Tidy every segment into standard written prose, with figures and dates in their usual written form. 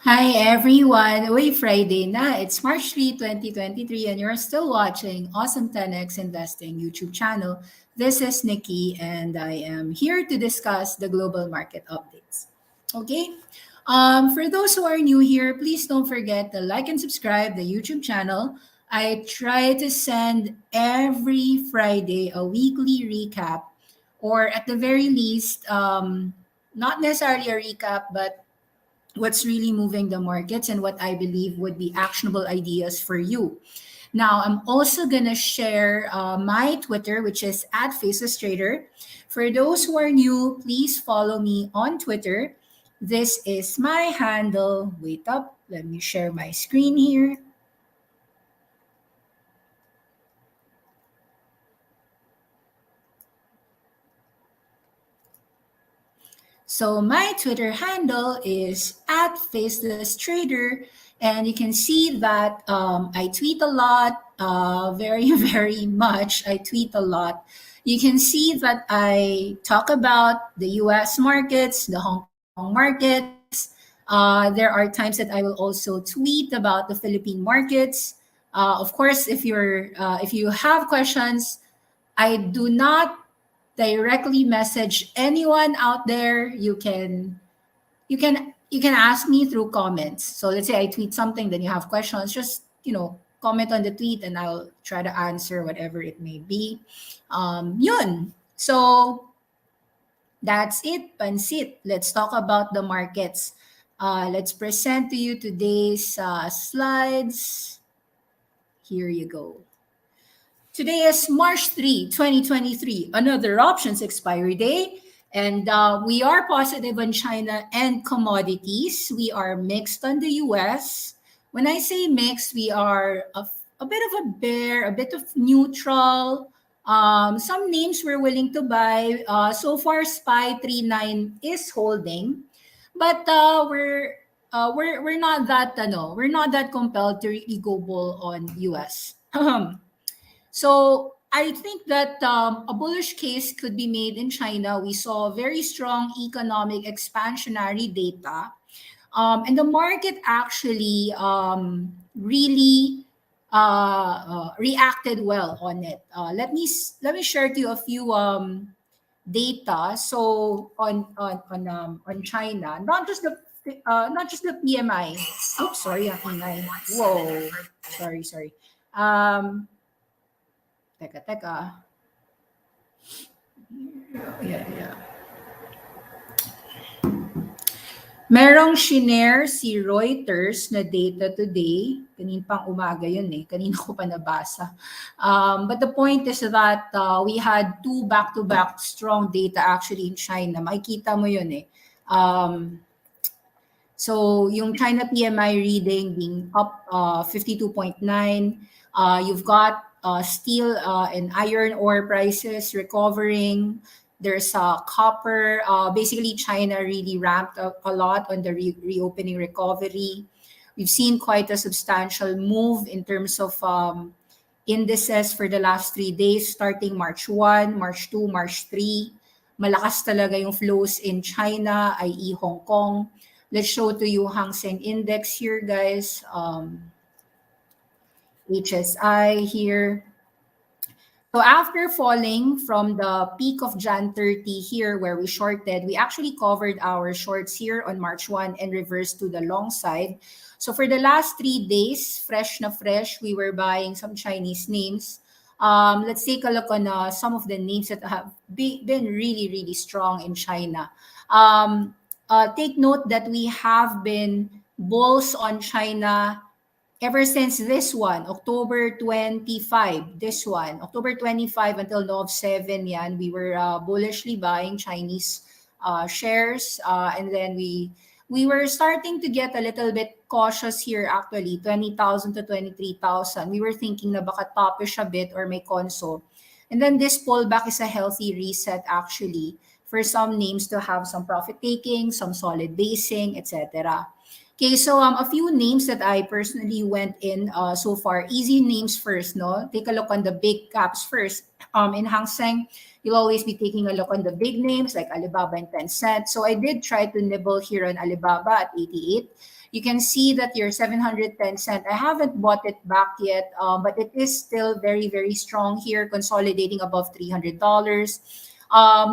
Hi everyone! Uy, Friday na. It's March 3, 2023 and you're still watching Awesome10X Investing YouTube channel. This is Nikki and I am here to discuss the global market updates. Okay? For those who are new here, please don't forget to like and subscribe the YouTube channel. I try to send every Friday a weekly recap or at the very least, not necessarily a recap, but what's really moving the markets and what I believe would be actionable ideas for you. Now, I'm also going to share my Twitter, which is at Faces Trader. For those who are new, please follow me on Twitter. This is my handle. Wait up. Let me share my screen here. So my Twitter handle is at Faceless Trader, and you can see that I tweet a lot, very very much. I tweet a lot. You can see that I talk about the U.S. markets, the Hong Kong markets. There are times that I will also tweet about the Philippine markets. Of course, if you have questions, I do not directly message anyone out there. You can ask me through comments. So let's say I tweet something, then you have questions, just comment on the tweet and I'll try to answer whatever it may be. Yun. So that's it, pansit. Let's talk about the markets. Let's present to you today's slides. Here you go. Today is March 3, 2023, another options expiry day. And we are positive on China and commodities. We are mixed on the US. When I say mixed, we are a bit of a bear, a bit of neutral. Some names we're willing to buy. So far, SPY 39 is holding, but we're not that we're not that compelled to really go bull on US. So I think that a bullish case could be made in China. We saw very strong economic expansionary data, and the market actually really reacted well on it. Let me share to you a few data. So on China, not just the PMI. Oops, sorry, ingay. Whoa, sorry. Um, teka. Yeah. Merong shinare si Reuters na data today. Kanin pang umaga yun eh. Kanina ko pa nabasa. But the point is that we had two back-to-back strong data actually in China. Makikita mo yun eh. So yung China PMI reading being up 52.9. You've got steel and iron ore prices recovering. There's copper. Basically, China really ramped up a lot on the reopening recovery. We've seen quite a substantial move in terms of indices for the last 3 days, starting March 1, March 2, March 3. Malakas talaga yung flows in China, i.e. Hong Kong. Let's show to you Hang Seng Index here, guys. HSI here. So after falling from the peak of Jan 30 here where we shorted, we actually covered our shorts here on March 1 and reversed to the long side. So for the last 3 days, fresh na fresh, we were buying some Chinese names. Let's take a look on some of the names that have been really, really strong in China. Take note that we have been bulls on China ever since this one, October 25, this one, October 25 until Nov 7, yan, we were bullishly buying Chinese shares. And then we were starting to get a little bit cautious here actually, 20,000 to 23,000. We were thinking na baka topish a bit or may conso. And then this pullback is a healthy reset actually for some names to have some profit taking, some solid basing, etc. Okay, so a few names that I personally went in so far. Easy names first, no? Take a look on the big caps first. In Hang Seng, you'll always be taking a look on the big names like Alibaba and Tencent. So I did try to nibble here on Alibaba at 88. You can see that your 710 cent, I haven't bought it back yet, but it is still very, very strong here, consolidating above $300.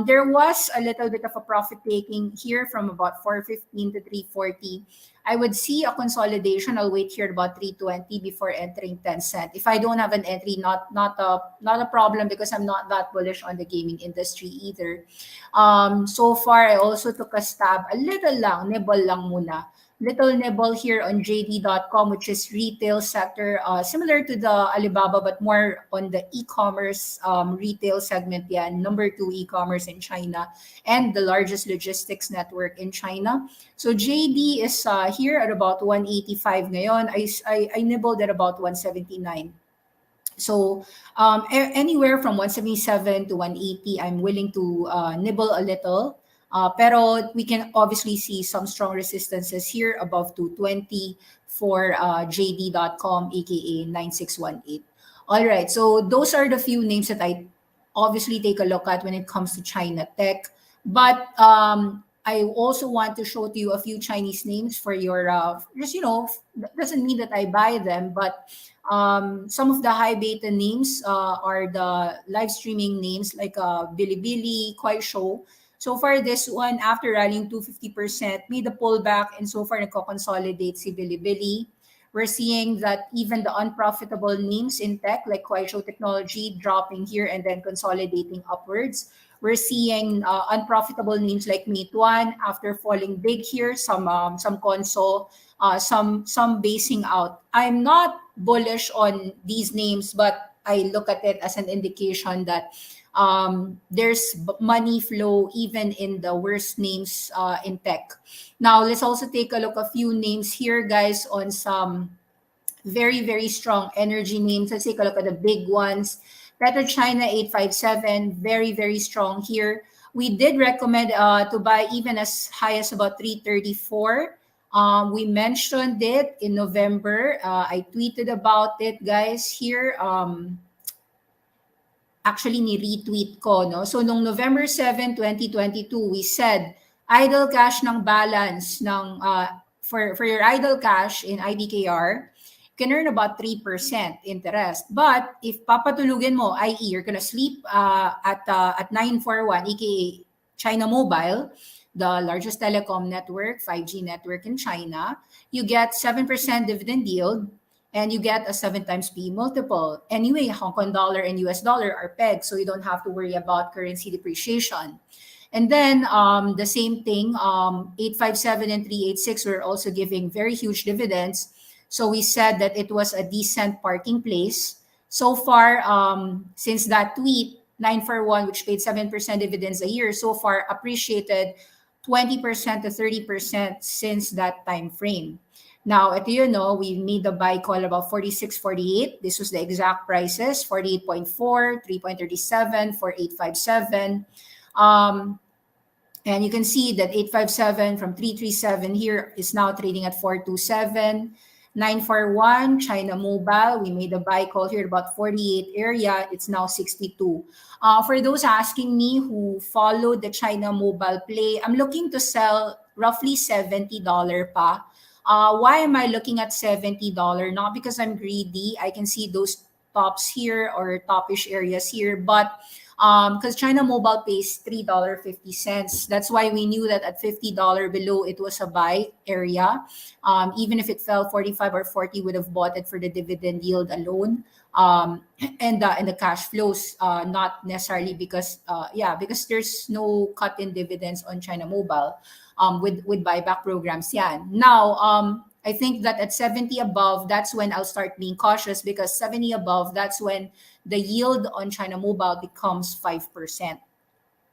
There was a little bit of a profit taking here from about 415 to 340. I would see a consolidation. I'll wait here about 320 before entering 10 cent. If I don't have an entry, not a problem because I'm not that bullish on the gaming industry either. So far, I also took a stab, a little lang, nibble lang muna. Little nibble here on JD.com, which is retail sector, similar to the Alibaba, but more on the e-commerce retail segment. Yeah, number two e-commerce in China and the largest logistics network in China. So JD is here at about 185 ngayon. I nibbled at about 179. So anywhere from 177 to 180, I'm willing to nibble a little. Pero we can obviously see some strong resistances here above 220 for JD.com, aka 9618. All right, so those are the few names that I obviously take a look at when it comes to China tech. But I also want to show to you a few Chinese names for your, just, doesn't mean that I buy them, but some of the high beta names are the live streaming names like Bilibili, Kuaishou. So far, this one, after rallying 250%, made a pullback, and so far, nagko-consolidate si Bilibili. We're seeing that even the unprofitable names in tech, like Kuaishou Technology, dropping here and then consolidating upwards. We're seeing unprofitable names like Meituan after falling big here, some console, some basing out. I'm not bullish on these names, but I look at it as an indication that there's money flow even in the worst names in tech. Now, let's also take a look at a few names here, guys, on some very, very strong energy names. Let's take a look at the big ones. PetroChina 857, very, very strong here. We did recommend to buy even as high as about 334. We mentioned it in November. I tweeted about it, guys, here. Actually, ni-retweet ko, no? So, nung November 7, 2022, we said, idle cash ng balance ng, for your idle cash in IDKR, can earn about 3% interest. But if papatulugin mo, i.e., you're gonna sleep at 941, aka China Mobile, the largest telecom network, 5G network in China, you get 7% dividend yield and you get a 7 times P multiple. Anyway, Hong Kong dollar and US dollar are pegged, so you don't have to worry about currency depreciation. And then the same thing, 857 and 386 were also giving very huge dividends. So we said that it was a decent parking place. So far, since that tweet, 941, which paid 7% dividends a year, so far appreciated 20% to 30% since that time frame. Now, ito we made the buy call about 46, 48. This was the exact prices, 48.4, 3.37, 4857. And you can see that 857 from 337 here is now trading at 427. 941, China Mobile, we made a buy call here about 48 area. It's now 62. For those asking me who followed the China Mobile play, I'm looking to sell roughly $70 pa. Why am I looking at $70? Not because I'm greedy. I can see those tops here or topish areas here, but because China Mobile pays $3.50. That's why we knew that at $50 below, it was a buy area. Even if it fell 45 or 40, would have bought it for the dividend yield alone. And the cash flows, not necessarily because there's no cut in dividends on China Mobile with buyback programs. Yeah. Now, I think that at 70 above, that's when I'll start being cautious because 70 above, that's when the yield on China Mobile becomes 5%.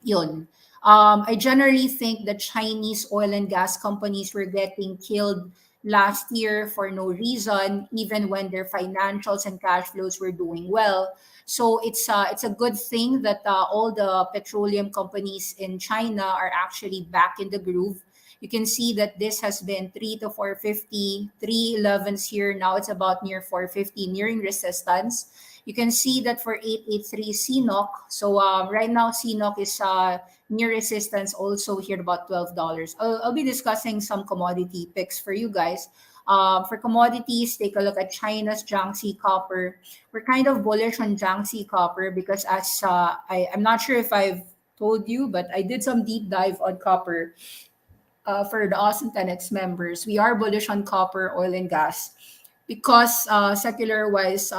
Yun. I generally think the Chinese oil and gas companies were getting killed last year for no reason, even when their financials and cash flows were doing well. So it's a good thing that all the petroleum companies in China are actually back in the groove. You can see that this has been 3 to 450, 311s here. Now it's about near 450, nearing resistance. You can see that for 883 CNOC. So right now, CNOC is near resistance also here at about $12. I'll be discussing some commodity picks for you guys. For commodities, take a look at China's Jiangxi copper. We're kind of bullish on Jiangxi copper because as I'm not sure if I've told you, but I did some deep dive on copper for the Awesome10X members. We are bullish on copper, oil, and gas because secular wise,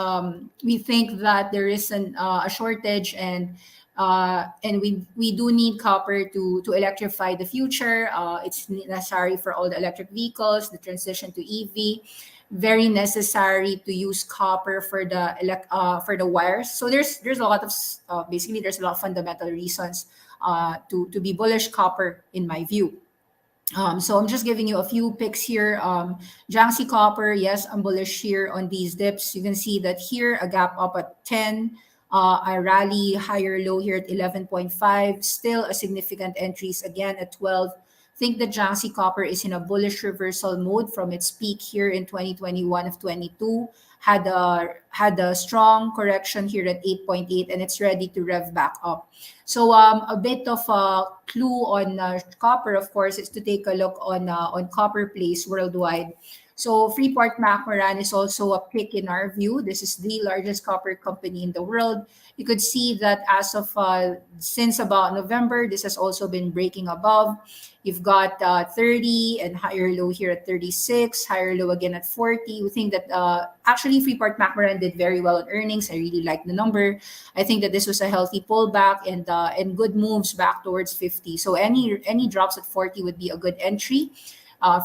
we think that there is a shortage and we do need copper to electrify the future. It's necessary for all the electric vehicles, the transition to EV. Very necessary to use copper for the wires. So there's a lot of basically there's a lot of fundamental reasons to be bullish copper in my view. So I'm just giving you a few picks here. Jiangxi Copper, yes, I'm bullish here on these dips. You can see that here, a gap up at 10, a rally higher low here at 11.5, still a significant entries again at 12. Think that Jiangxi Copper is in a bullish reversal mode from its peak here in 2021 of 22. Had a strong correction here at 8.8 and it's ready to rev back up. So a bit of a clue on copper, of course, is to take a look on copper plays worldwide. So Freeport-McMoRan is also a pick in our view. This is the largest copper company in the world. You could see that as of since about November, this has also been breaking above. You've got 30 and higher low here at 36, higher low again at 40. We think that actually Freeport-McMoRan did very well on earnings. I really like the number. I think that this was a healthy pullback and good moves back towards 50. So any drops at 40 would be a good entry.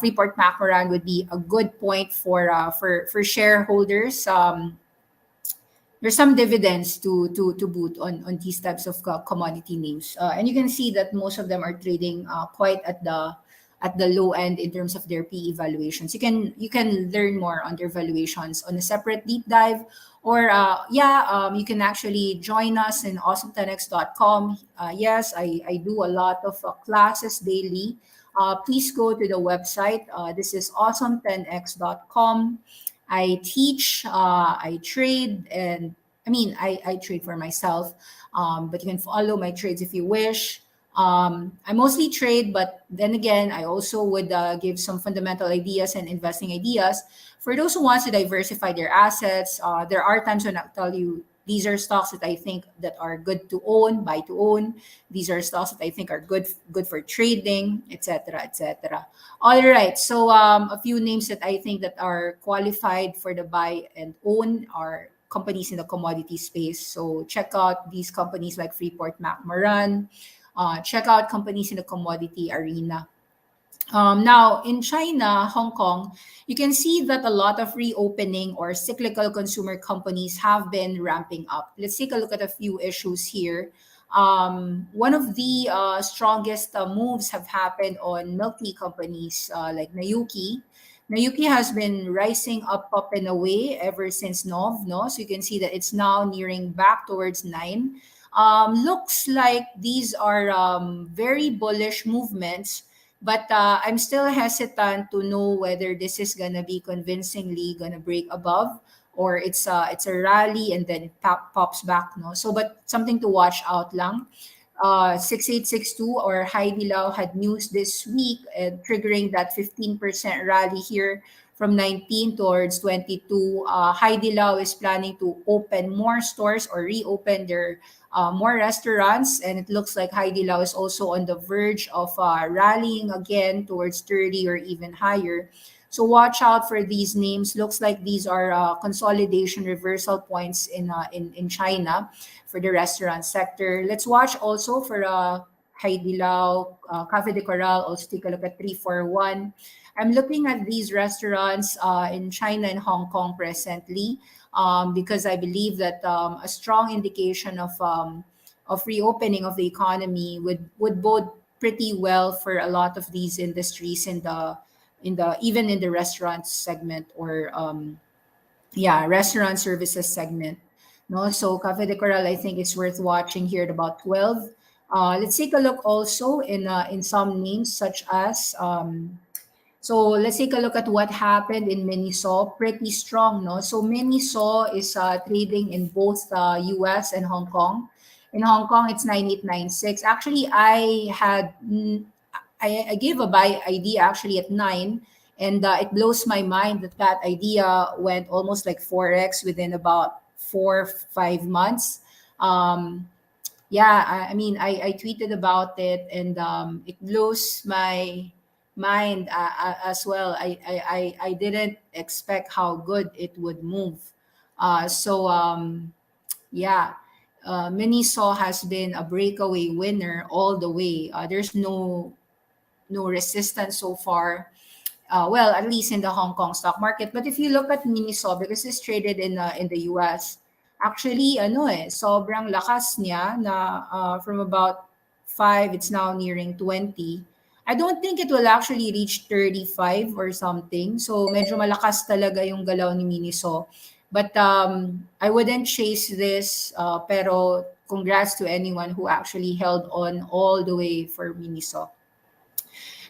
Freeport-McMoRan would be a good point for shareholders. There's some dividends to boot on these types of commodity names, and you can see that most of them are trading quite at the low end in terms of their PE valuations. You can learn more on their valuations on a separate deep dive, or you can actually join us in awesome10x.com. Yes, I do a lot of classes daily. Please go to the website. This is awesome10x.com. I teach, I trade, and I trade for myself, but you can follow my trades if you wish. I mostly trade, but then again, I also would give some fundamental ideas and investing ideas for those who want to diversify their assets. There are times when I'll tell you these are stocks that I think that are good to own, buy to own. These are stocks that I think are good for trading, etc., etc. All right. So a few names that I think that are qualified for the buy and own are companies in the commodity space. So check out these companies like Freeport-McMoRan. Check out companies in the commodity arena. Now, in China, Hong Kong, you can see that a lot of reopening or cyclical consumer companies have been ramping up. Let's take a look at a few issues here. One of the strongest moves have happened on milk tea companies like Nayuki. Nayuki has been rising up and away ever since Nov, no? So you can see that it's now nearing back towards 9. Looks like these are very bullish movements, but I'm still hesitant to know whether this is gonna be convincingly gonna break above or it's a rally and then it pops back, no? So, but something to watch out lang. 6862 or Heidi Lau had news this week triggering that 15% rally here from 19 towards 22. Heidi Lau is planning to open more stores or reopen their more restaurants, and it looks like Heidi Lau is also on the verge of rallying again towards 30 or even higher. So watch out for these names. Looks like these are consolidation reversal points in China for the restaurant sector. Let's watch also for Heidi Lau, Cafe de Coral. Also take a look at 341. I'm looking at these restaurants in China and Hong Kong presently because I believe that a strong indication of reopening of the economy would bode pretty well for a lot of these industries in the in the even in the restaurant segment, or yeah, restaurant services segment. No, so Cafe de Coral, I think it's worth watching here at about 12. Let's take a look also in some names such as so let's take a look at what happened in Miniso. Pretty strong, no? So Miniso is trading in both US and Hong Kong. In Hong Kong, it's 9896. Actually, I gave a buy idea actually at 9, and it blows my mind that that idea went almost like 4x within about 4 5 months. Um, yeah, I mean, I tweeted about it, and it blows my mind as well. I didn't expect how good it would move. Yeah, Miniso has been a breakaway winner all the way. There's no resistance so far. Well, at least in the Hong Kong stock market. But if you look at Miniso, because it's traded in the US, actually, sobrang lakas niya na from about 5, it's now nearing 20. I don't think it will actually reach 35 or something. So medyo malakas talaga yung galaw ni Miniso. But I wouldn't chase this, pero congrats to anyone who actually held on all the way for Miniso.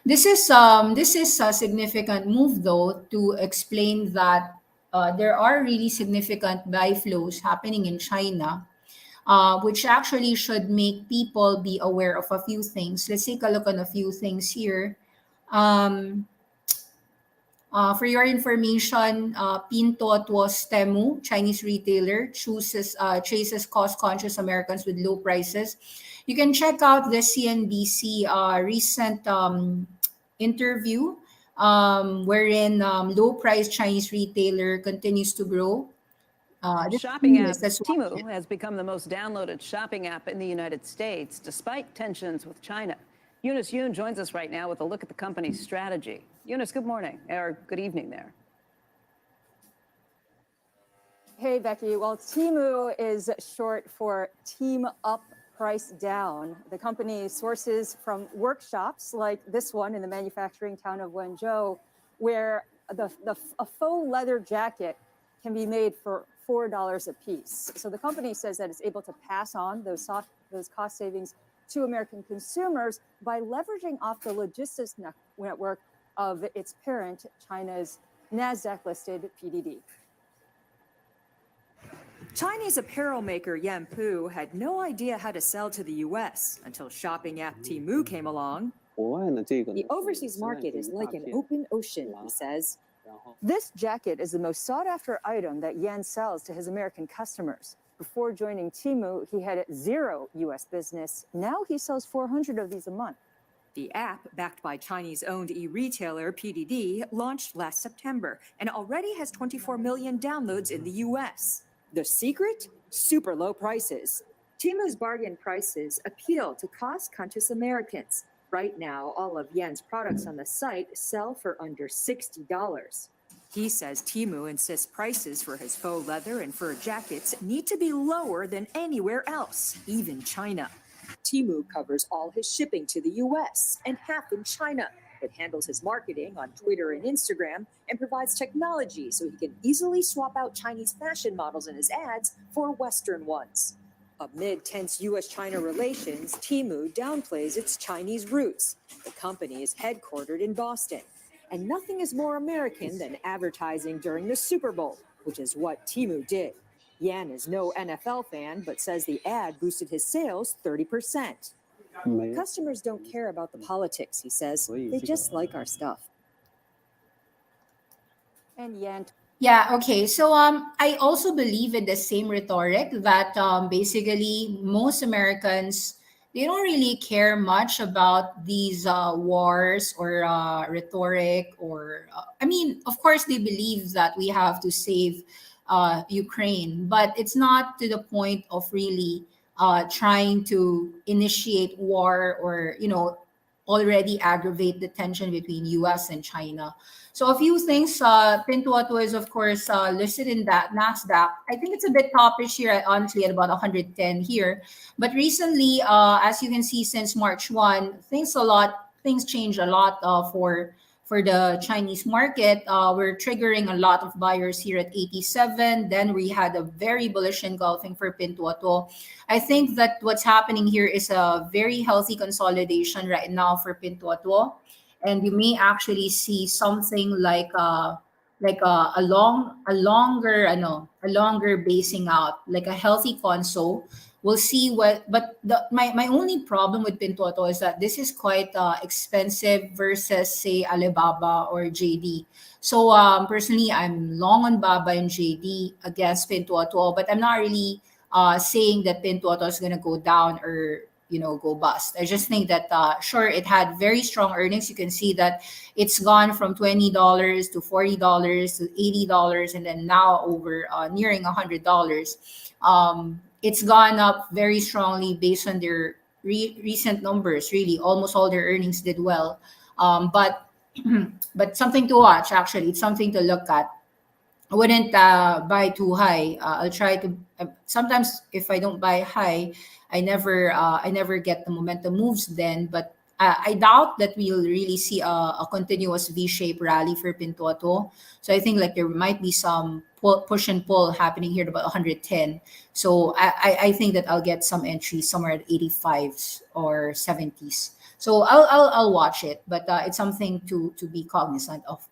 This is a significant move though to explain that there are really significant buy flows happening in China, which actually should make people be aware of a few things. Let's take a look on a few things here. Um, for your information, Pintot was Temu, Chinese retailer, chases cost-conscious Americans with low prices. You can check out the CNBC recent interview, wherein low-price Chinese retailer continues to grow. This Shopping app is that's Temu has become the most downloaded shopping app in the United States, despite tensions with China. Eunice Yoon joins us right now with a look at the company's strategy. Eunice, good morning, or good evening there. Hey, Becky. Well, Temu is short for Team Up, Price Down. The company sources from workshops like this one in the manufacturing town of Wenzhou, where a faux leather jacket can be made for $4 a piece. So the company says that it's able to pass on those cost savings to American consumers by leveraging off the logistics network of its parent, China's NASDAQ-listed PDD. Chinese apparel maker Yanpu had no idea how to sell to the U.S. until shopping app Temu came along. The overseas market is like an open ocean, he says. This jacket is the most sought-after item that Yan sells to his American customers. Before joining Temu, he had 0 U.S. business. Now he sells 400 of these a month. The app, backed by Chinese-owned e-retailer PDD, launched last September and already has 24 million downloads in the U.S. The secret? Super low prices. Temu's bargain prices appeal to cost-conscious Americans. Right now, all of Yan's products on the site sell for under $60. He says Temu insists prices for his faux leather and fur jackets need to be lower than anywhere else, even China. Temu covers all his shipping to the U.S. and half in China. It handles his marketing on Twitter and Instagram and provides technology so he can easily swap out Chinese fashion models in his ads for Western ones. Amid tense U.S.-China relations, Temu downplays its Chinese roots. The company is headquartered in Boston. And nothing is more American than advertising during the Super Bowl, which is what Temu did. Yan is no NFL fan, but says the ad boosted his sales 30%. Customers don't care about the politics, he says. They just like our stuff. And Yan. Yeah, okay. So I also believe in the same rhetoric that basically most Americans, they don't really care much about these wars or rhetoric or I mean, of course they believe that we have to save Ukraine, but it's not to the point of really trying to initiate war or already aggravate the tension between US and China. So a few things. Pintuoto is of course listed in that Nasdaq. I think it's a bit toppish here, honestly, at about 110 here. But recently, as you can see, since March 1, things change a lot for the Chinese market, we're triggering a lot of buyers here at 87. Then we had a very bullish engulfing for Pinduoduo. I think that what's happening here is a very healthy consolidation right now for Pinduoduo, and you may actually see something like a longer basing out, like a healthy console. We'll see what, but my only problem with Pinduoduo is that this is quite expensive versus say Alibaba or JD. So personally, I'm long on Baba and JD against Pinduoduo, but I'm not really saying that Pinduoduo is going to go down or go bust. I just think that sure, it had very strong earnings. You can see that it's gone from $20 to $40 to $80, and then now over nearing $100. It's gone up very strongly based on their recent numbers. Really, almost all their earnings did well, but but something to watch. Actually, it's something to look at. I wouldn't buy too high. I'll try to. Sometimes if I don't buy high, I never get the momentum moves then. But I doubt that we'll really see a continuous V-shaped rally for Pinduoduo. So I think like there might be some push and pull happening here at about 110. So I think that I'll get some entries somewhere at 85s or 70s. So I'll watch it, but it's something to be cognizant of.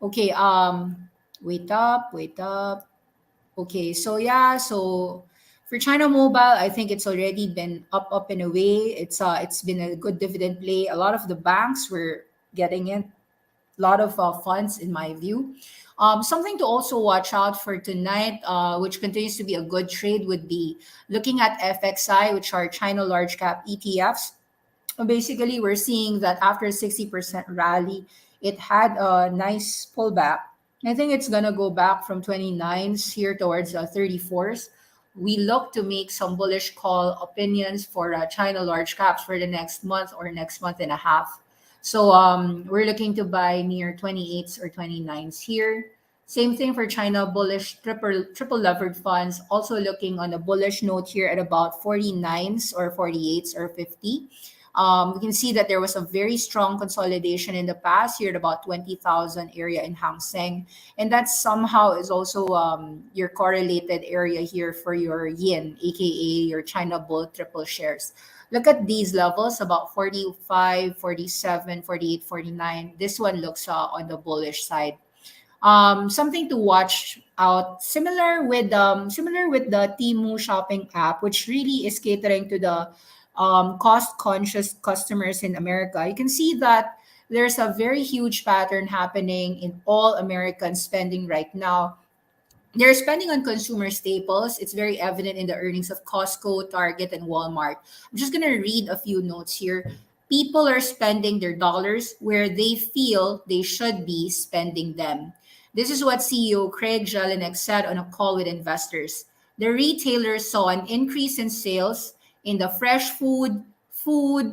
Okay. Wait up. Okay, so yeah, so for China Mobile, I think it's already been up and away. It's been a good dividend play. A lot of the banks were getting in a lot of funds, in my view. Something to also watch out for tonight, which continues to be a good trade, would be looking at FXI, which are China large cap ETFs. Basically, we're seeing that after a 60% rally, it had a nice pullback. I think it's gonna go back from 29s here towards 34s. We look to make some bullish call opinions for China large caps for the next month or next month and a half. So we're looking to buy near 28s or 29s here. Same thing for China bullish triple levered funds. Also looking on a bullish note here at about 49s or 48s or 50. We can see that there was a very strong consolidation in the past here at about 20,000 area in Hang Seng. And that somehow is also your correlated area here for your yin, aka your China bull triple shares. Look at these levels, about 45, 47, 48, 49. This one looks on the bullish side. Something to watch out, similar with the Temu shopping app, which really is catering to the cost conscious customers in America. You can see that there's a very huge pattern happening in all American spending right now. They're spending on consumer staples. It's very evident in the earnings of Costco, Target, and Walmart. I'm just going to read a few notes here. People are spending their dollars where they feel they should be spending them. This is what CEO Craig Jelinek said on a call with investors. The retailers saw an increase in sales in the fresh food,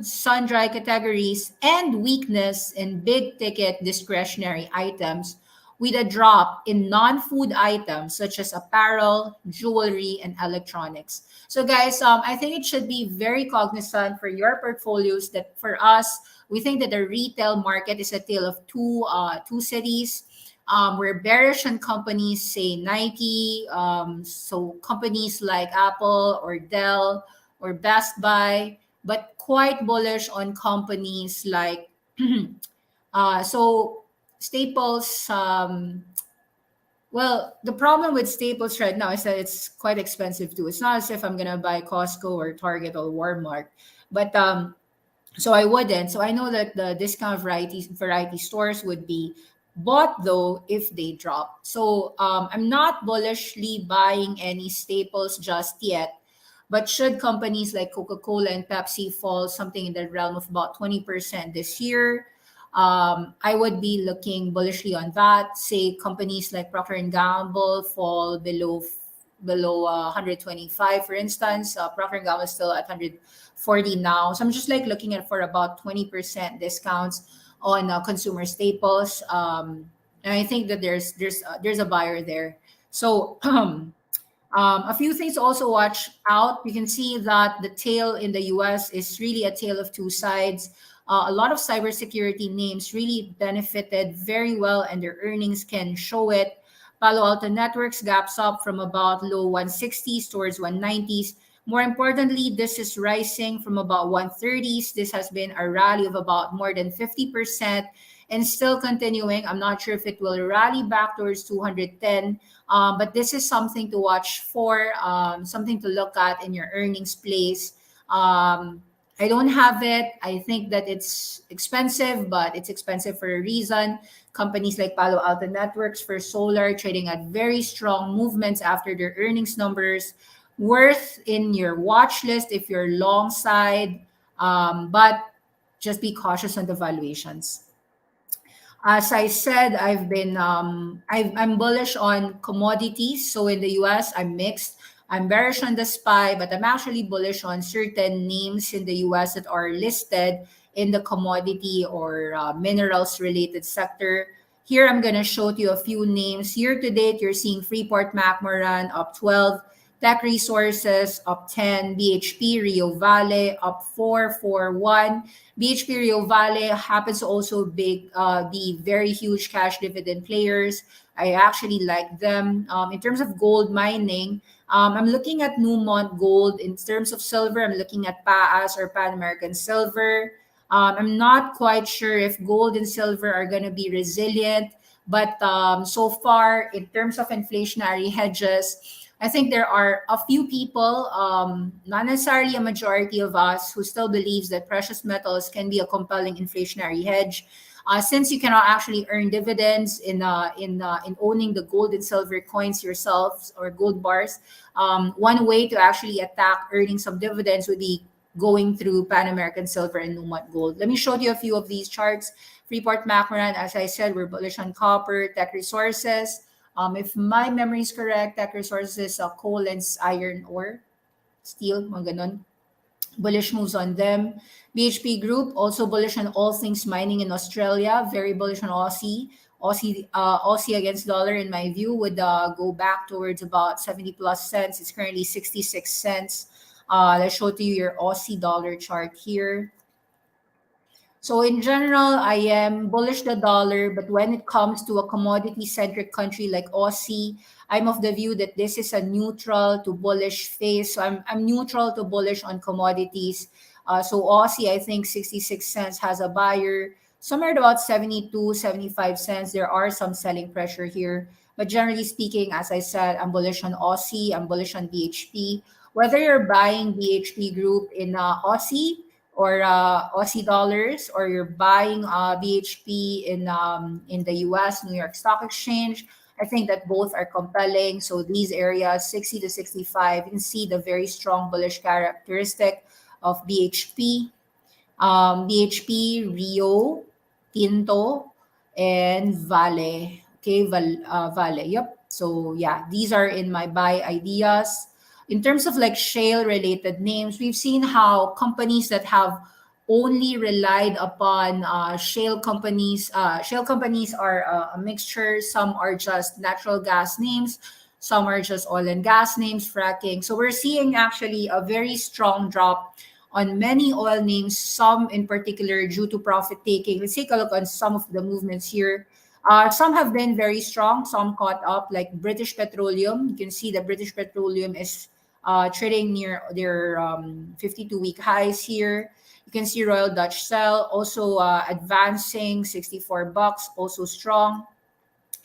sun-dry categories, and weakness in big-ticket discretionary items, with a drop in non-food items such as apparel, jewelry, and electronics. So guys, I think it should be very cognizant for your portfolios that for us, we think that the retail market is a tale of two cities. We're bearish on companies, say Nike, so companies like Apple or Dell or Best Buy, but quite bullish on companies like so Staples. Well, the problem with Staples right now is that it's quite expensive too. It's not as if I'm gonna buy Costco or Target or Walmart, but so I wouldn't. So I know that the discount variety stores would be bought though if they drop. So I'm not bullishly buying any Staples just yet. But should companies like Coca-Cola and Pepsi fall something in the realm of about 20% this year, I would be looking bullishly on that. Say companies like Procter and Gamble fall below 125, for instance. Procter and Gamble is still at 140 now. So I'm just like looking at for about 20% discounts on consumer staples. And I think that there's a buyer there. So a few things to also watch out. You can see that the tail in the US is really a tale of two sides. a lot of cybersecurity names really benefited very well, and their earnings can show it. Palo Alto Networks gaps up from about low 160s towards 190s. More importantly, this is rising from about 130s. This has been a rally of about more than 50% and still continuing. I'm not sure if it will rally back towards 210, but this is something to watch for, something to look at in your earnings plays. I don't have it. I think that it's expensive, but it's expensive for a reason. Companies like Palo Alto Networks for solar trading at very strong movements after their earnings numbers. Worth in your watch list if you're long side, but just be cautious on the valuations. As I said, I'm bullish on commodities. So in the US, I'm mixed. I'm bearish on the SPY, but I'm actually bullish on certain names in the US that are listed in the commodity or minerals related sector. Here, I'm going to show you a few names. Year to date, you're seeing Freeport McMoran up 12, Tech Resources up 10, BHP Rio Valley up 441. BHP Rio Valley happens to also be very huge cash dividend players. I actually like them. In terms of gold mining, I'm looking at Newmont Gold. In terms of silver, I'm looking at PAAS or Pan American Silver. I'm not quite sure if gold and silver are going to be resilient, but so far, in terms of inflationary hedges, I think there are a few people, not necessarily a majority of us, who still believes that precious metals can be a compelling inflationary hedge. Since you cannot actually earn dividends in owning the gold and silver coins yourselves or gold bars, one way to actually attack earning some dividends would be going through Pan American Silver and Newmont Gold. Let me show you a few of these charts. Freeport McMoran, as I said, we're bullish on copper. Tech Resources, if my memory is correct, Tech Resources, coal and iron ore, steel, mga ganun. Bullish moves on them. BHP Group, also bullish on all things mining in Australia. Very bullish on Aussie. Aussie against dollar, in my view, would go back towards about 70 plus cents. It's currently 66 cents. Let's show to you your Aussie dollar chart here. So in general, I am bullish the dollar, but when it comes to a commodity-centric country like Aussie, I'm of the view that this is a neutral to bullish phase. So I'm neutral to bullish on commodities. So Aussie, I think 66 cents has a buyer. Somewhere at about 72, 75 cents. There are some selling pressure here. But generally speaking, as I said, I'm bullish on Aussie. I'm bullish on BHP. Whether you're buying BHP Group in Aussie or Aussie dollars, or you're buying BHP in the US, New York Stock Exchange, I think that both are compelling. So these areas, 60 to 65, you can see the very strong bullish characteristic of BHP. BHP, Rio, Tinto, and Vale. Okay, Vale. Yep. So yeah, these are in my buy ideas. In terms of like shale related names, we've seen how companies that have only relied upon shale companies. Shale companies are a mixture. Some are just natural gas names. Some are just oil and gas names, fracking. So we're seeing actually a very strong drop on many oil names, some in particular due to profit taking. Let's take a look on some of the movements here. Some have been very strong, some caught up, like British Petroleum. You can see that British Petroleum is trading near their 52-week highs here. You can see Royal Dutch Shell also advancing, 64 bucks, also strong.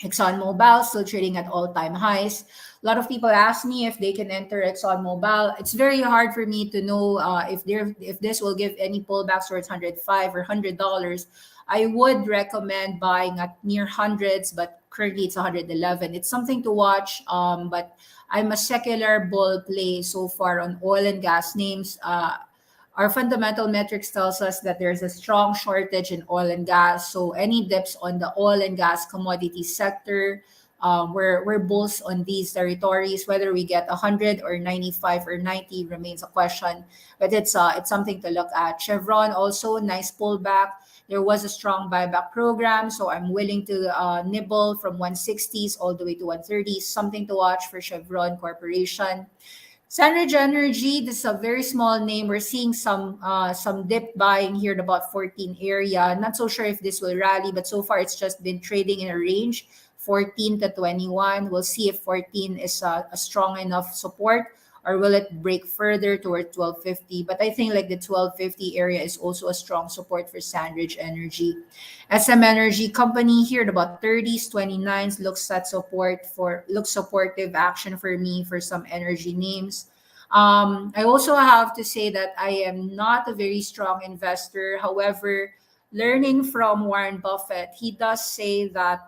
ExxonMobil still trading at all-time highs. A lot of people ask me if they can enter ExxonMobil. It's very hard for me to know if this will give any pullbacks towards 105 or $100. I would recommend buying at near hundreds, but currently it's 111. It's something to watch, but I'm a secular bull play so far on oil and gas names. Our fundamental metrics tells us that there's a strong shortage in oil and gas. So any dips on the oil and gas commodity sector, we're bulls on these territories. Whether we get 100 or 95 or 90 remains a question, but it's something to look at. Chevron also nice pullback. There was a strong buyback program, so I'm willing to nibble from 160s all the way to 130s. Something to watch for Chevron Corporation. Sandridge Energy, this is a very small name. We're seeing some dip buying here at about 14 area. Not so sure if this will rally, but so far it's just been trading in a range 14 to 21. We'll see if 14 is a strong enough support, or will it break further toward 1250. But I think like the 1250 area is also a strong support for Sandridge Energy. SM Energy Company here at about 30s, 29s looks supportive action for me for some energy names. I also have to say that I am not a very strong investor. However, learning from Warren Buffett, he does say that,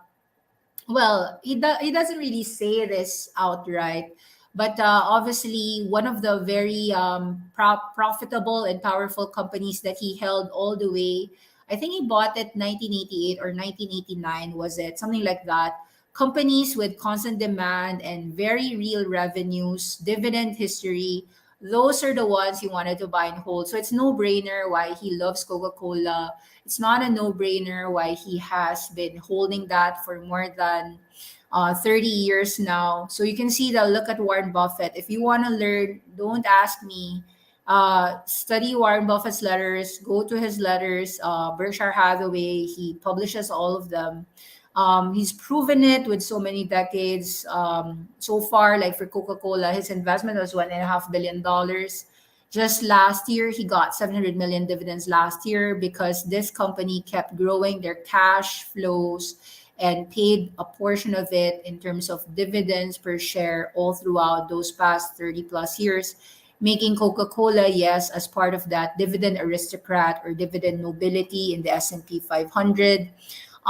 well, he doesn't really say this outright, but obviously one of the very profitable and powerful companies that he held all the way, I think he bought it 1988 or 1989, was it? Something like that. Companies with constant demand and very real revenues, dividend history, those are the ones he wanted to buy and hold. So it's no brainer why he loves Coca-Cola. It's not a no-brainer why he has been holding that for more than 30 years now. So you can see that. Look at Warren Buffett. If you want to learn, don't ask me. Study Warren Buffett's letters. Go to his letters. Berkshire Hathaway. He publishes all of them. He's proven it with so many decades. So far, like for Coca-Cola, his investment was $1.5 billion. Just last year, he got 700 million dividends last year because this company kept growing their cash flows and paid a portion of it in terms of dividends per share all throughout those past 30 plus years, making Coca-Cola, yes, as part of that dividend aristocrat or dividend nobility in the S&P 500.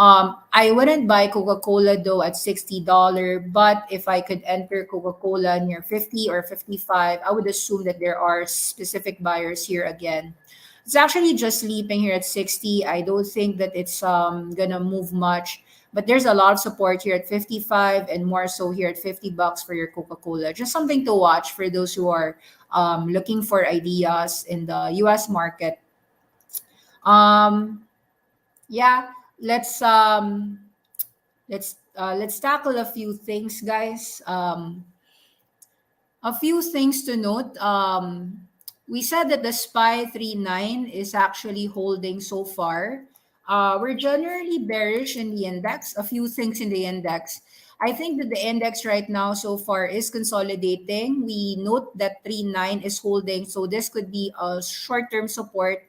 I wouldn't buy Coca-Cola though at $60, but if I could enter Coca-Cola near 50 or 55, I would assume that there are specific buyers here again. It's actually just sleeping here at 60. I don't think that it's gonna move much, but there's a lot of support here at 55 and more so here at $50 for your Coca-Cola. Just something to watch for those who are looking for ideas in the US market. Yeah, let's let's tackle a few things, guys. A few things to note. We said that the SPY 39 is actually holding so far. We're generally bearish in the index. A few things in the index. I think that the index right now so far is consolidating. We note that 39 is holding, so this could be a short-term support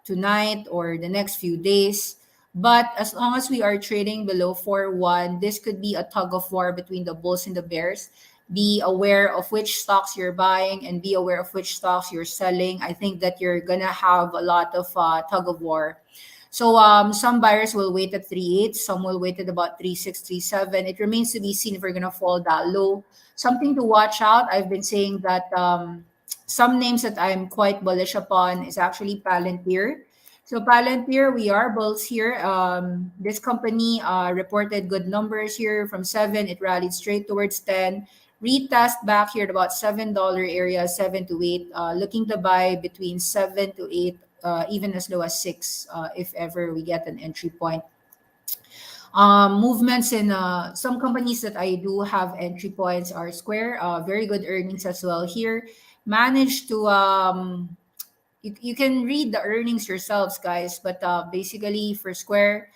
tonight or the next few days. But as long as we are trading below 4-1, this could be a tug of war between the bulls and the bears. Be aware of which stocks you're buying and be aware of which stocks you're selling. I think that you're gonna have a lot of tug of war. So some buyers will wait at 3.8, some will wait at about 3.6, 3.7. It remains to be seen if we're gonna fall that low. Something to watch out. I've been saying that some names that I'm quite bullish upon is actually Palantir. So Palantir, we are bulls here. This company reported good numbers here from 7. It rallied straight towards 10. Retest back here at about $7 area, 7 to 8. Looking to buy between 7 to 8, even as low as 6, if ever we get an entry point. Movements in some companies that I do have entry points are Square. Very good earnings as well here. Managed to you can read the earnings yourselves, guys, but basically for Square,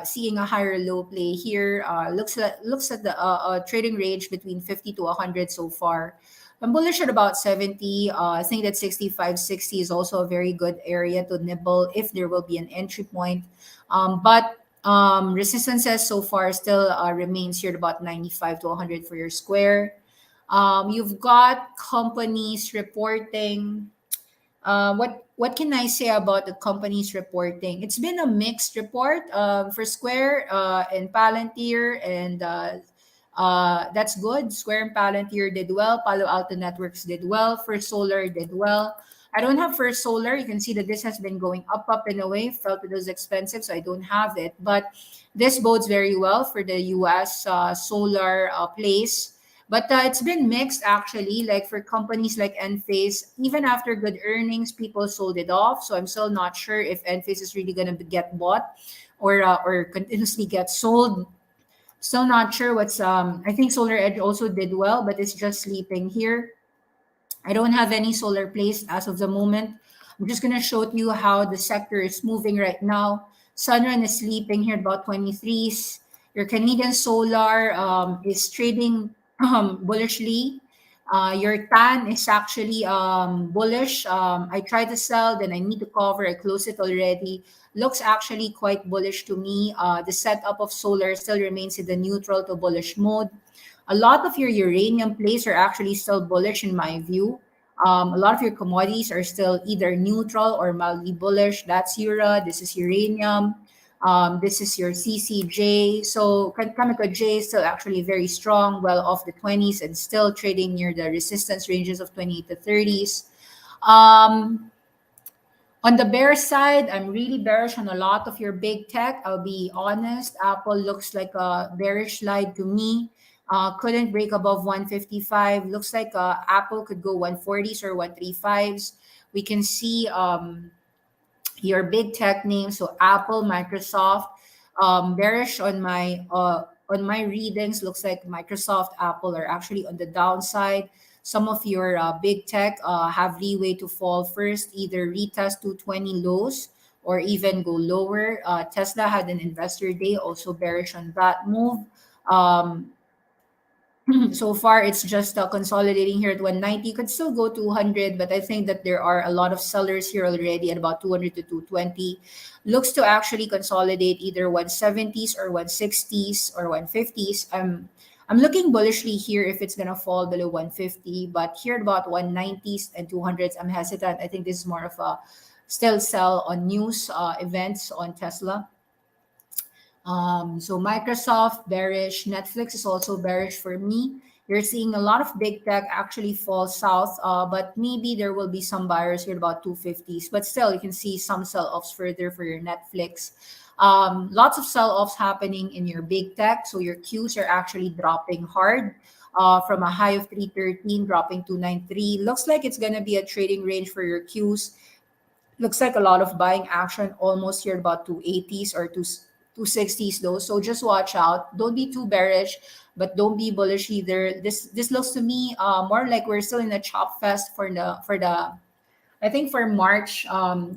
seeing a higher low play here, looks at the trading range between 50 to 100 so far. I'm bullish at about 70. I think that 65, 60 is also a very good area to nibble if there will be an entry point. But resistances so far still remains here at about 95 to 100 for your Square. You've got companies reporting. What can I say about the companies reporting? It's been a mixed report for Square and Palantir, and that's good. Square and Palantir did well. Palo Alto Networks did well. First Solar did well. I don't have First Solar. You can see that this has been going up and away. Felt it was expensive, so I don't have it. But this bodes very well for the U.S. Solar place. But it's been mixed actually. Like for companies like Enphase, even after good earnings, people sold it off. So I'm still not sure if Enphase is really going to get bought or continuously get sold. Still not sure what's I think Solar Edge also did well, but it's just sleeping here. I don't have any solar placed as of the moment. I'm just gonna show you how the sector is moving right now. Sunrun is sleeping here at about 23s. Your Canadian Solar is trading bullishly. Your TAN is actually bullish. I tried to sell, then I need to cover. I closed it already. Looks actually quite bullish to me. The setup of solar still remains in the neutral to bullish mode. A lot of your uranium plays are actually still bullish in my view. A lot of your commodities are still either neutral or mildly bullish. That's Ura. This is uranium. This is your CCJ. So Chemical J is still actually very strong, well off the 20s and still trading near the resistance ranges of 20 to 30s. On the bear side, I'm really bearish on a lot of your big tech. I'll be honest. Apple looks like a bearish slide to me. Couldn't break above 155. Looks like Apple could go 140s or 135s. We can see your big tech names, so Apple, Microsoft. Bearish on my readings. Looks like Microsoft, Apple are actually on the downside. Some of your big tech have leeway to fall first, either retest 220 lows or even go lower. Tesla had an investor day, also bearish on that move. Um, so far, it's just consolidating here at 190. Could still go 200, but I think that there are a lot of sellers here already at about 200 to 220. Looks to actually consolidate either 170s or 160s or 150s. I'm looking bullishly here if it's gonna fall below 150, but here at about 190s and 200s, I'm hesitant. I think this is more of a still sell on news events on Tesla. So Microsoft bearish, Netflix is also bearish for me. You're seeing a lot of big tech actually fall south, but maybe there will be some buyers here at about 250s. But still, you can see some sell-offs further for your Netflix. Lots of sell-offs happening in your big tech. So your Qs are actually dropping hard. From a high of 313, dropping to 93. Looks like it's going to be a trading range for your Qs. Looks like a lot of buying action almost here at about 280s or 260s though. So just watch out. Don't be too bearish, but don't be bullish either. This looks to me more like we're still in a chop fest for the I think for March.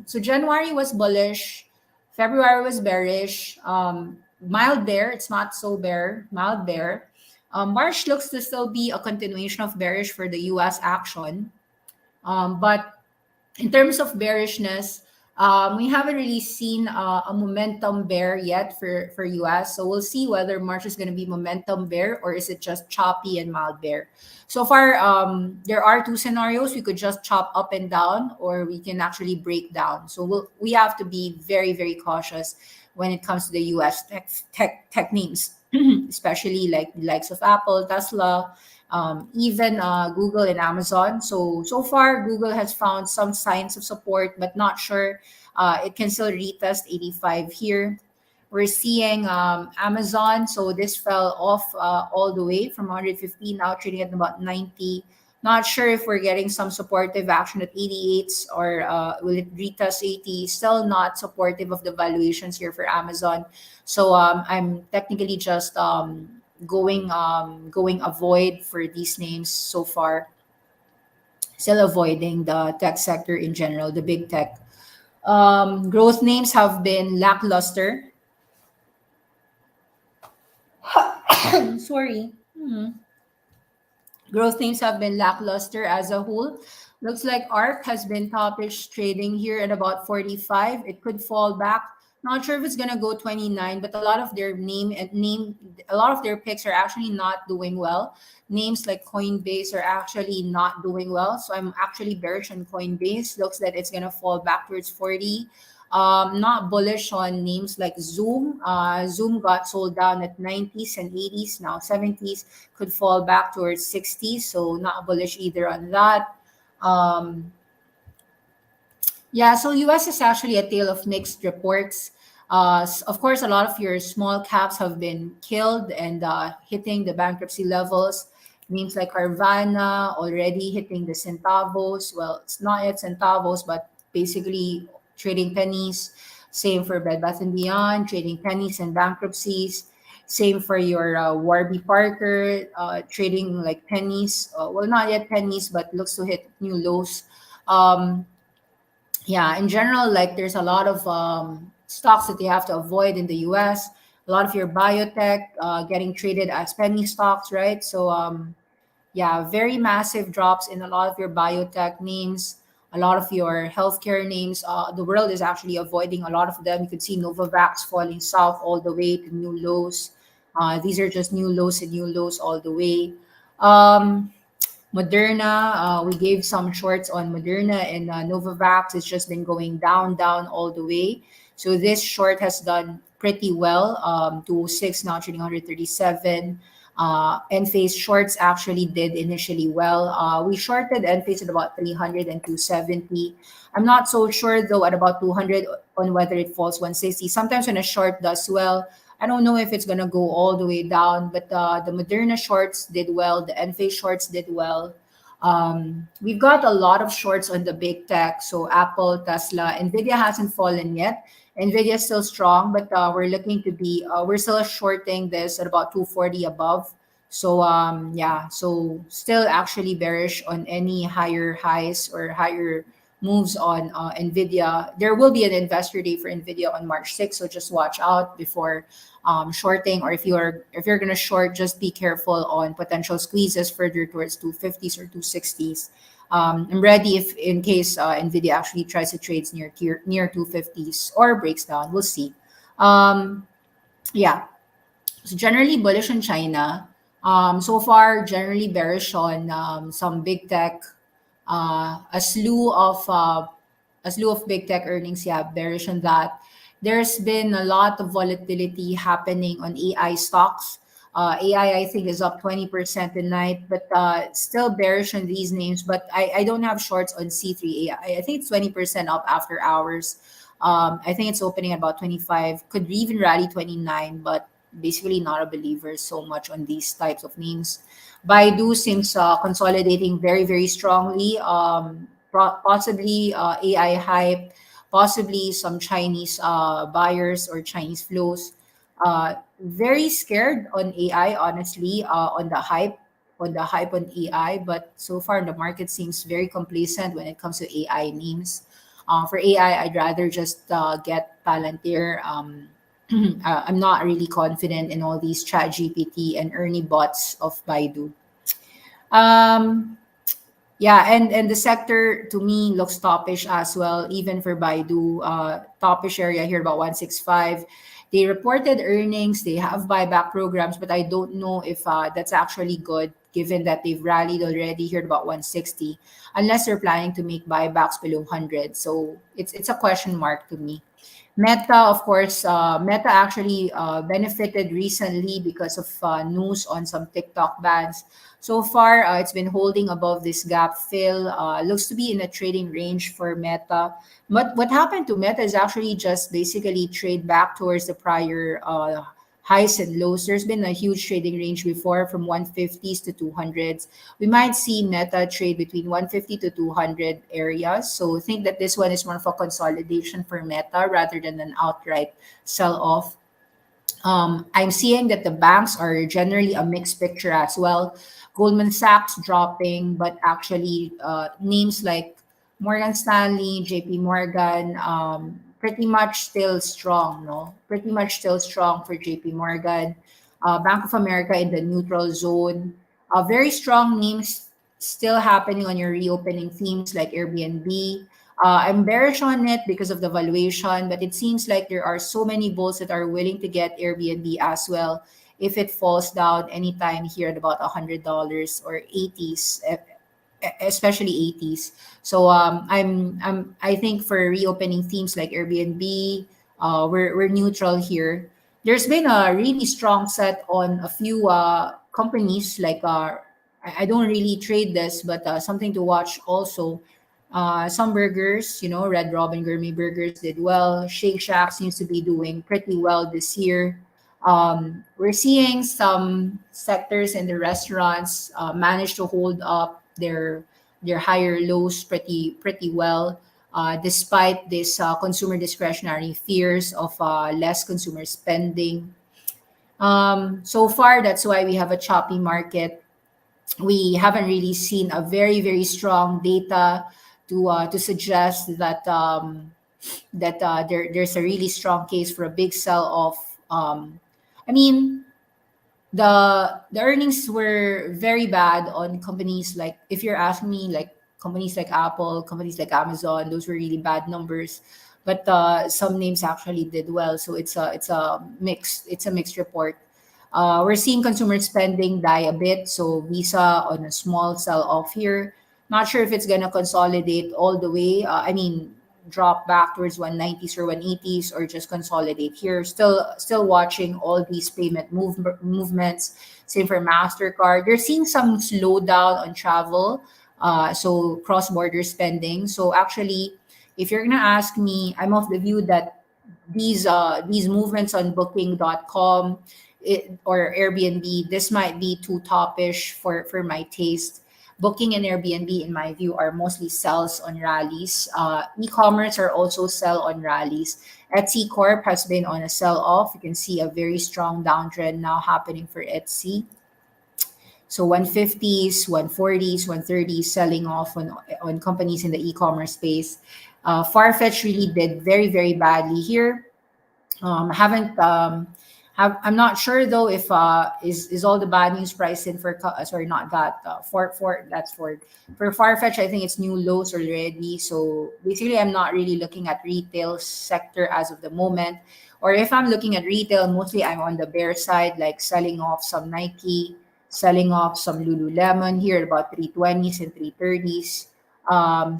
So January was bullish, February was bearish, mild bear. It's not so bear, mild bear. March looks to still be a continuation of bearish for the U.S. action, but in terms of bearishness, we haven't really seen a momentum bear yet for US. So we'll see whether March is going to be momentum bear or is it just choppy and mild bear. So far, there are two scenarios. We could just chop up and down, or we can actually break down. So we have to be very, very cautious when it comes to the US tech names, especially like the likes of Apple, Tesla, even Google and Amazon. So far, Google has found some signs of support, but not sure. It can still retest 85 here. We're seeing Amazon. So this fell off all the way from 150, now trading at about 90. Not sure if we're getting some supportive action at 88s or will it retest 80. Still not supportive of the valuations here for Amazon. So I'm technically just going avoid for these names so far. Still avoiding the tech sector in general, the big tech. Growth names have been lackluster. Sorry. Growth names have been lackluster as a whole. Looks like ARC has been topish trading here at about 45. It could fall back. Not sure if it's gonna go 29, but a lot of their a lot of their picks are actually not doing well. Names like Coinbase are actually not doing well. So I'm actually bearish on Coinbase. Looks like it's gonna fall back towards 40. Not bullish on names like Zoom. Zoom got sold down at 90s and 80s, now 70s, could fall back towards 60s. So not bullish either on that. Yeah, so US is actually a tale of mixed reports. Of course, a lot of your small caps have been killed and hitting the bankruptcy levels. Names like Carvana already hitting the centavos. Well, it's not yet centavos, but basically trading pennies. Same for Bed Bath & Beyond, trading pennies and bankruptcies. Same for your Warby Parker, trading like pennies. Well, not yet pennies, but looks to hit new lows. Um, yeah, in general, like there's a lot of stocks that you have to avoid in the US. A lot of your biotech getting traded as penny stocks, right? So yeah, very massive drops in a lot of your biotech names, a lot of your healthcare names. The world is actually avoiding a lot of them. You could see Novavax falling south all the way to new lows. These are just new lows and new lows all the way. Um, Moderna, we gave some shorts on Moderna and Novavax. It's just been going down, down all the way. So this short has done pretty well. 206 now trading 137. Enphase shorts actually did initially well. We shorted Enphase at about 300 and 270. I'm not so sure though at about 200 on whether it falls 160. Sometimes when a short does well, I don't know if it's gonna go all the way down, but the Moderna shorts did well. The Enphase shorts did well. We've got a lot of shorts on the big tech, so Apple, Tesla, Nvidia hasn't fallen yet. Nvidia is still strong, but we're looking to be we're still shorting this at about 240 above. So yeah, so still actually bearish on any higher highs or higher moves on Nvidia. There will be an investor day for Nvidia on March 6th, so just watch out before shorting, or if you're gonna short, just be careful on potential squeezes further towards 250s or 260s. I'm ready if in case Nvidia actually tries to trade near 250s or breaks down. We'll see. Yeah, so generally bullish on China. So far, generally bearish on some big tech. A slew of big tech earnings. Yeah, bearish on that. There's been a lot of volatility happening on AI stocks. AI, I think, is up 20% tonight, but still bearish on these names. But I don't have shorts on C3 AI. I think it's 20% up after hours. I think it's opening at about 25, could even rally 29, but basically not a believer so much on these types of names. Baidu seems consolidating very, very strongly. Possibly AI hype, possibly some Chinese buyers or Chinese flows. Very scared on AI, honestly, on the hype on AI. But so far, the market seems very complacent when it comes to AI names. For AI, I'd rather just get Palantir. I'm not really confident in all these Chat GPT and Ernie bots of Baidu. Um, yeah, and the sector to me looks toppish as well, even for Baidu. Toppish area here about 165. They reported earnings, they have buyback programs, but I don't know if that's actually good given that they've rallied already here at about 160, unless they're planning to make buybacks below 100. So it's a question mark to me. Meta, of course, Meta actually benefited recently because of news on some TikTok bans. So far, it's been holding above this gap fill. Looks to be in a trading range for Meta. But what happened to Meta is actually just basically trade back towards the prior highs and lows. There's been a huge trading range before from 150s to 200s. We might see Meta trade between 150 to 200 areas. So think that this one is more of a consolidation for Meta rather than an outright sell off. I'm seeing that the banks are generally a mixed picture as well. Goldman Sachs dropping, but actually names like Morgan Stanley, JP Morgan, pretty much still strong, no? Pretty much still strong for JP Morgan. Bank of America in the neutral zone. Very strong names still happening on your reopening themes like Airbnb. I'm bearish on it because of the valuation, but it seems like there are so many bulls that are willing to get Airbnb as well if it falls down anytime here at about $100 or 80s, especially 80s. So I think for reopening themes like Airbnb, we're neutral here. There's been a really strong set on a few companies like I don't really trade this, but something to watch also. Some burgers, Red Robin Gourmet Burgers did well. Shake Shack seems to be doing pretty well this year. We're seeing some sectors in the restaurants manage to hold up their higher lows pretty well, despite this consumer discretionary fears of less consumer spending. So far, that's why we have a choppy market. We haven't really seen a very, very strong data to suggest that there's a really strong case for a big sell off. I mean, the earnings were very bad on companies like, if you're asking me, like companies like Apple, companies like Amazon, those were really bad numbers. But some names actually did well, so it's a mixed report. We're seeing consumer spending die a bit, so Visa on a small sell off here. Not sure if it's gonna consolidate all the way. I mean, drop back towards 190s or 180s, or just consolidate here. Still watching all these movements. Same for Mastercard. They're seeing some slowdown on travel, so cross border spending. So actually, if you're gonna ask me, I'm of the view that these movements on Booking.com, or Airbnb, this might be too topish for my taste. Booking and Airbnb, in my view, are mostly sells on rallies. E-commerce are also sell on rallies. Etsy Corp has been on a sell off. You can see a very strong downtrend now happening for Etsy. So 150s, 140s, 130s selling off on companies in the e-commerce space. Farfetch really did very, very badly here. Haven't I'm not sure though if is all the bad news priced in for sorry, not that for that's for Farfetch. I think it's new lows already. So basically, I'm not really looking at retail sector as of the moment. Or if I'm looking at retail, mostly I'm on the bear side, like selling off some Nike, selling off some Lululemon here at about 320s and 330s,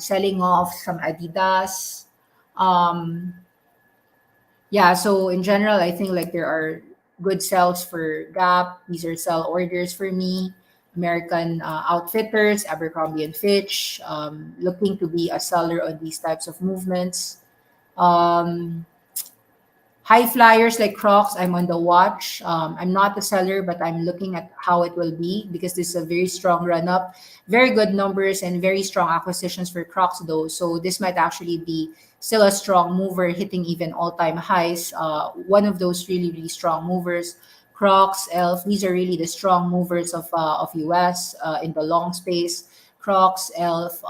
selling off some Adidas. Um, yeah, so in general, I think like there are good sells for Gap. These are sell orders for me. American Outfitters, Abercrombie and Fitch, looking to be a seller on these types of movements. Um, High flyers like Crocs, I'm on the watch. I'm not a seller, but I'm looking at how it will be, because this is a very strong run up, very good numbers, and very strong acquisitions for Crocs, though. So this might actually be still a strong mover, hitting even all time highs. One of those really, really strong movers. Crocs, Elf, these are really the strong movers of US in the long space. Crocs, Elf,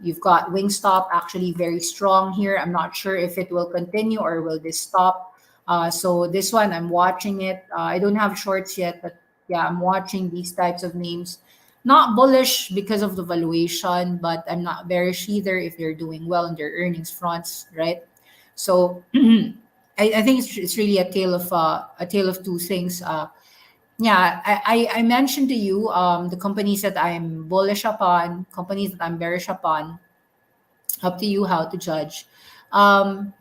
you've got Wingstop actually very strong here. I'm not sure if it will continue or will this stop. So this one, I'm watching it. I don't have shorts yet, but yeah, I'm watching these types of names. Not bullish because of the valuation, but I'm not bearish either if they're doing well on their earnings fronts, right? So I think it's really a tale of two things. Yeah, I mentioned to you the companies that I'm bullish upon, companies that I'm bearish upon. Up to you how to judge. Um,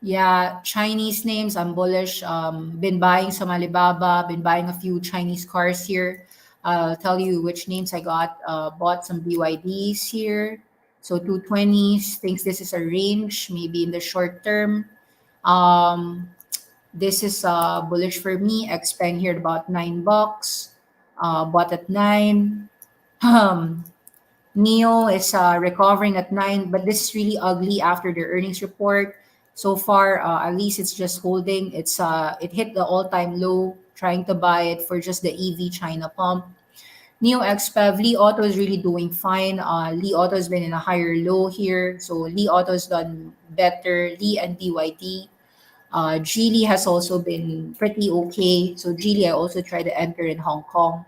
yeah, Chinese names, I'm bullish. Been buying some Alibaba, been buying a few Chinese cars here. I'll tell you which names I got. Bought some BYDs here. So 220s, thinks this is a range, maybe in the short term. Um, this is bullish for me. Xpeng here at about $9. Bought at 9. Um, Neo is recovering at 9, but this is really ugly after their earnings report. So far, at least it's just holding. It hit the all-time low. Trying to buy it for just the EV China pump. Neo XPEV, Li Auto is really doing fine. Li Auto has been in a higher low here, so Li Auto has done better. Li and BYD. Geely has also been pretty okay. So Geely, I also try to enter in Hong Kong.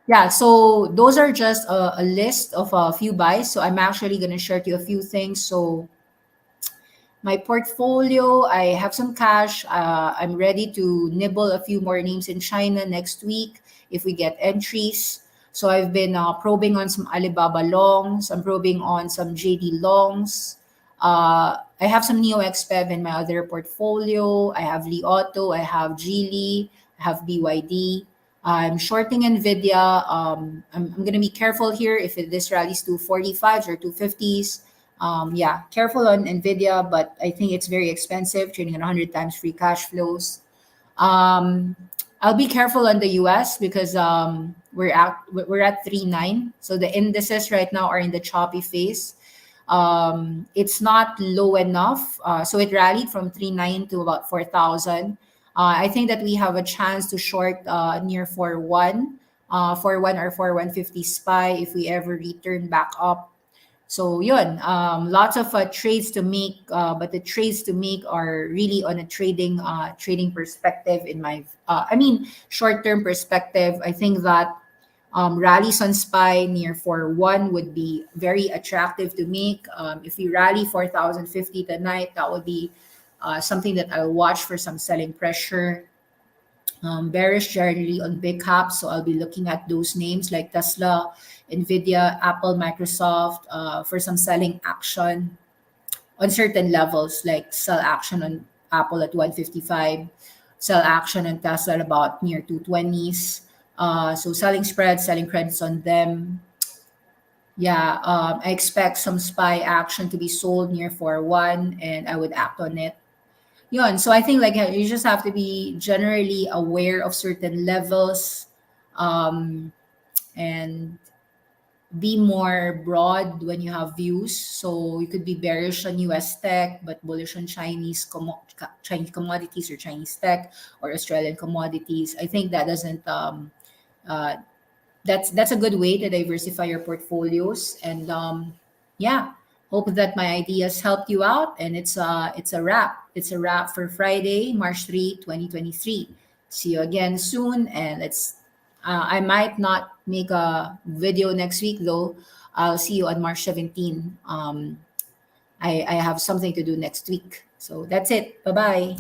Yeah, so those are just a list of a few buys. So I'm actually going to share to you a few things. So my portfolio, I have some cash. I'm ready to nibble a few more names in China next week if we get entries. So I've been probing on some Alibaba longs. I'm probing on some JD longs. I have some Neo XPEV in my other portfolio. I have Li Auto. I have Geely. I have BYD. I'm shorting Nvidia. I'm going to be careful here if this rallies to 45s or 250s. Yeah, careful on Nvidia, but I think it's very expensive, trading at 100 times free cash flows. Um, I'll be careful on the US because we're at 3.9. So the indices right now are in the choppy phase. It's not low enough. So it rallied from 3.9 to about 4,000. I think that we have a chance to short near 4-1, 4-1 or 4-150 SPY if we ever return back up. So yun, lots of trades to make, but the trades to make are really on a trading perspective. Short-term perspective. I think that rallies on SPY near 4-1 would be very attractive to make. If we rally 4,050 tonight, that would be something that I'll watch for some selling pressure. Bearish generally on big caps, so I'll be looking at those names like Tesla, Nvidia, Apple, Microsoft for some selling action on certain levels, like sell action on Apple at 155, sell action on Tesla at about near 220s. So selling spreads, selling credits on them. Yeah, I expect some SPY action to be sold near 4-1, and I would act on it. Yun. So I think like you just have to be generally aware of certain levels, and be more broad when you have views. So you could be bearish on US tech, but bullish on Chinese commodities or Chinese tech or Australian commodities. I think that doesn't uh, that's a good way to diversify your portfolios. And yeah, hope that my ideas helped you out. And it's a wrap. It's a wrap for Friday, March 3, 2023. See you again soon. And I might not make a video next week though. I'll see you on March 17. I have something to do next week. So that's it. Bye bye.